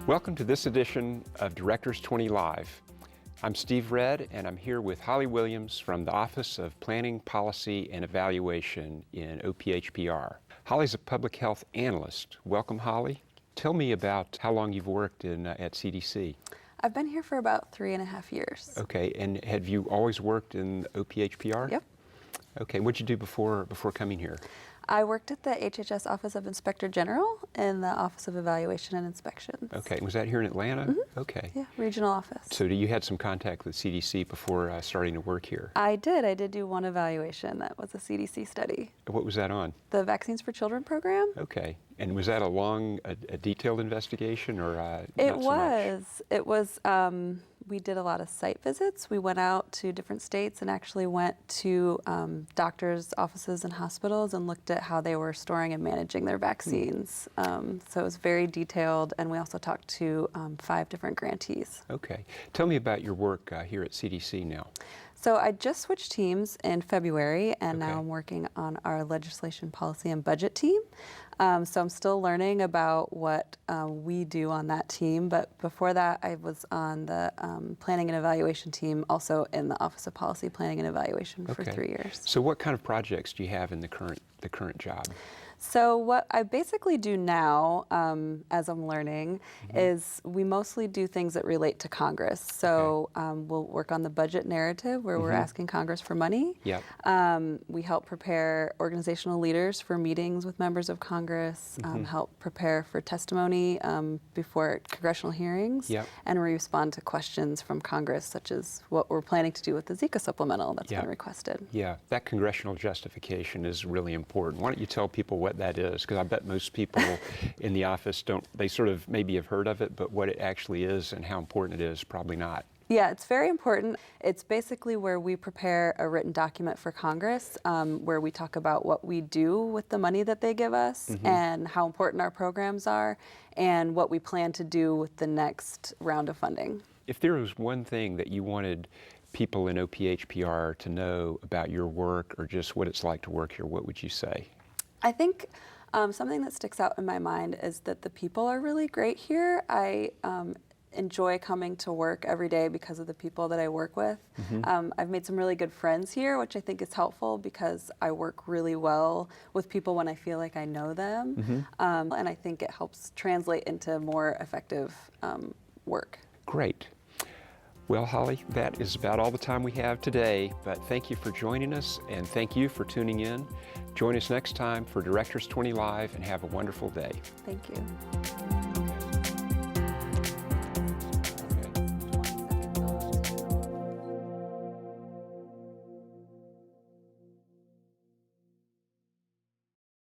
Welcome to this edition of Directors 20 Live. I'm Steve Redd, and I'm here with Holly Williams from the Office of Planning, Policy, and Evaluation in OPHPR. Holly's a public health analyst. Welcome, Holly. Tell me about how long you've worked at CDC. I've been here for about 3.5 years. Okay, and have you always worked in OPHPR? Yep. Okay, what'd you do before coming here? I worked at the HHS Office of Inspector General in the Office of Evaluation and Inspections. Okay, was that here in Atlanta? Mm-hmm. Okay. Yeah, regional office. So you had some contact with CDC before starting to work here? I did do one evaluation that was a CDC study. What was that on? The Vaccines for Children program. Okay, and was that a detailed investigation or It not so much? It was, we did a lot of site visits. We went out to different states and actually went to doctors' offices and hospitals and looked at how they were storing and managing their vaccines. So it was very detailed, and we also talked to 5 different grantees. Okay. Tell me about your work here at CDC now. So I just switched teams in February, and Okay. now I'm working on our legislation, policy, and budget team. So I'm still learning about what we do on that team, but before that I was on the planning and evaluation team, also in the Office of Policy, Planning and Evaluation for 3 years. So what kind of projects do you have in the current job? So what I basically do now, as I'm learning, is we mostly do things that relate to Congress. So we'll work on the budget narrative where we're asking Congress for money. Yep. We help prepare organizational leaders for meetings with members of Congress, help prepare for testimony before congressional hearings, Yep. and we respond to questions from Congress, such as what we're planning to do with the Zika supplemental that's been requested. Yeah, that congressional justification is really important. Why don't you tell people what that is? Because I bet most people in the office they sort of maybe have heard of it, but what it actually is and how important it is, probably not. Yeah, it's very important. It's basically where we prepare a written document for Congress where we talk about what we do with the money that they give us and how important our programs are and what we plan to do with the next round of funding. If there was one thing that you wanted people in OPHPR to know about your work or just what it's like to work here, what would you say? I think something that sticks out in my mind is that the people are really great here. I enjoy coming to work every day because of the people that I work with. I've made some really good friends here, which I think is helpful because I work really well with people when I feel like I know them. And I think it helps translate into more effective work. Great. Well, Holly, that is about all the time we have today, but thank you for joining us and thank you for tuning in. Join us next time for Directors 20 Live and have a wonderful day. Thank you.